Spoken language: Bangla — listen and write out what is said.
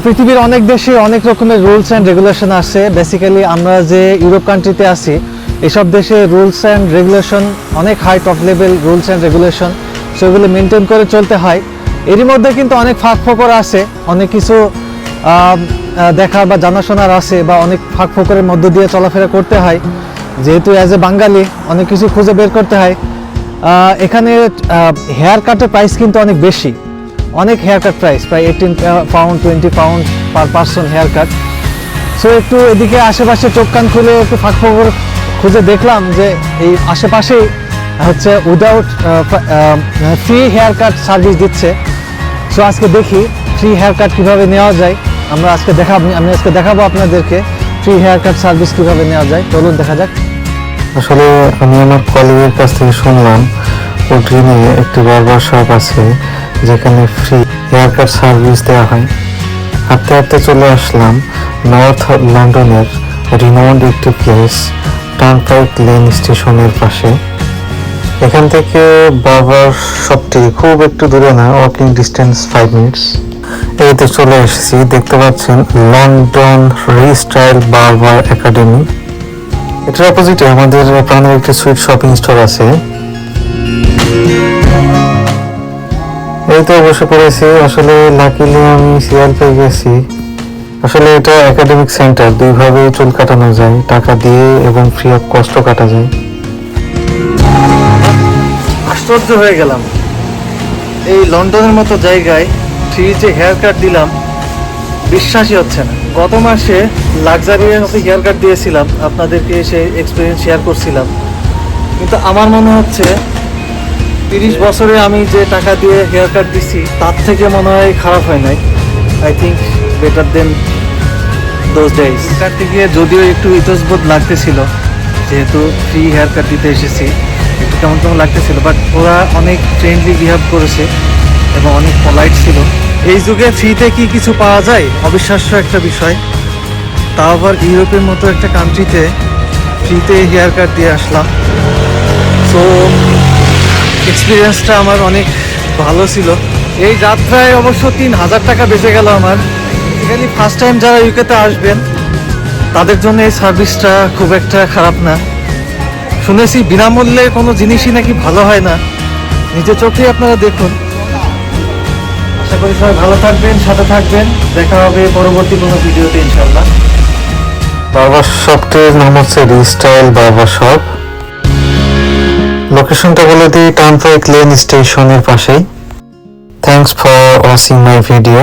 পৃথিবীর অনেক দেশে অনেক রকমের রুলস অ্যান্ড রেগুলেশন আছে। বেসিক্যালি আমরা যে ইউরোপ কান্ট্রিতে আছি, এসব দেশে রুলস অ্যান্ড রেগুলেশন অনেক high top level rules and regulation, so এগুলো মেনটেন করে চলতে হয়। এরই মধ্যে কিন্তু অনেক ফাঁক ফোকর আছে, অনেক কিছু দেখার বা জানাশোনার আছে, বা অনেক ফাঁক ফোকরের মধ্য দিয়ে চলাফেরা করতে হয়। যেহেতু অ্যাজ এ বাঙালি অনেক কিছু খুঁজে বের করতে হয়। এখানে হেয়ার কাটের প্রাইস কিন্তু অনেক বেশি, অনেক হেয়ার কাট প্রাইস, প্রায় 18 pound 20 pound per person hair cut. So একটু এদিকে আশেপাশে চোখ কান খুলে একটু ফাঁক ফোকর খুঁজে দেখলাম যে এই আশেপাশেই হচ্ছে without free hair cut service দিচ্ছে। সো আজকে দেখি ফ্রি হেয়ার কাট কীভাবে নেওয়া যায়। আমি আজকে দেখাবো আপনাদেরকে ফ্রি হেয়ার কাট সার্ভিস কীভাবে নেওয়া যায়। চলুন দেখা যাক। আসলে আমি আমার কলিগের কাছ থেকে শুনলাম উড্রিনে একটি বারবার শপ আছে যেখানে ফ্রি হেয়ার কাট সার্ভিস দেওয়া হয়। হাঁটতে হাঁটতে চলে আসলাম নর্থ লন্ডনের রিনাউন্ড একটি প্লেস, টার্নপাইক লেন স্টেশনের পাশে। এখান থেকে বারবার শপটি খুব একটু দূরে না, ওয়াকিং ডিস্টেন্স 5 মিনিটস। এই তো চলে এসেছি, দেখতে পাচ্ছেন লন্ডন রিস্টাইল বারবার একাডেমি। এটার অপোজিটে আমাদের প্রাণের একটি সুইট শপিং স্টোর আছে। এই তো বসে পড়েছি। আসলে লাকিলি আমি সিরিয়াল পেয়ে গেছি। আসলে এটা একাডেমিক সেন্টার, দুইভাবে চুল কাটানো যায়, টাকা দিয়ে এবং ফ্রি অফ কস্ট কাটা যায়। আশ্চর্য হয়ে গেলাম, এই লন্ডনের মতো জায়গায় ফ্রি যে হেয়ার কাট দিলাম বিশ্বাসই হচ্ছে না। গত মাসে লাক্সারিয়াস হেয়ার কাট দিয়েছিলাম, আপনাদেরকে সেই এক্সপিরিয়েন্স শেয়ার করছিলাম, কিন্তু আমার মনে হচ্ছে 30 বছরে আমি যে টাকা দিয়ে হেয়ার কাট দিছি তার থেকে মনে হয় খারাপ হয় নাই। I think better then those days. কাটতে গিয়ে যদিও একটু ইতস্তবোধ লাগতেছিল, যেহেতু ফ্রি হেয়ার কাট দিতে এসেছি, একটু কেমন কেমন লাগতেছিল, বাট ওরা অনেক ফ্রেন্ডলি বিহেভ করেছে এবং অনেক পলাইট ছিল। এই যুগে ফ্রিতে কি কিছু পাওয়া যায়, অবিশ্বাস্য একটা বিষয়। তাও আবার ইউরোপের মতো একটা কান্ট্রিতে ফ্রিতে হেয়ার কাট দিয়ে আসলাম। সো এক্সপিরিয়েন্সটা আমার অনেক ভালো ছিল। এই যাত্রায় অবশ্য 3000 টাকা বেঁচে গেল আমার। বেসিক্যালি ফার্স্ট টাইম যারা ইউকেতে আসবেন তাদের জন্য এই সার্ভিসটা খুব একটা খারাপ না। শুনেছি বিনামূল্যে কোনো জিনিসই নাকি ভালো হয় না, নিজের চোখেই আপনারা দেখুন। আশা করি সবাই ভালো থাকবেন, সাথে থাকবেন। দেখা হবে পরবর্তী কোনো ভিডিওতে ইনশাল্লাহ। বারবার শপটির নাম হচ্ছে রিস্টাইল বারবার শপ। লোকেশনটা বলে দিই, টার্নপাইক লেন স্টেশনের পাশেই। Thanks for watching my video.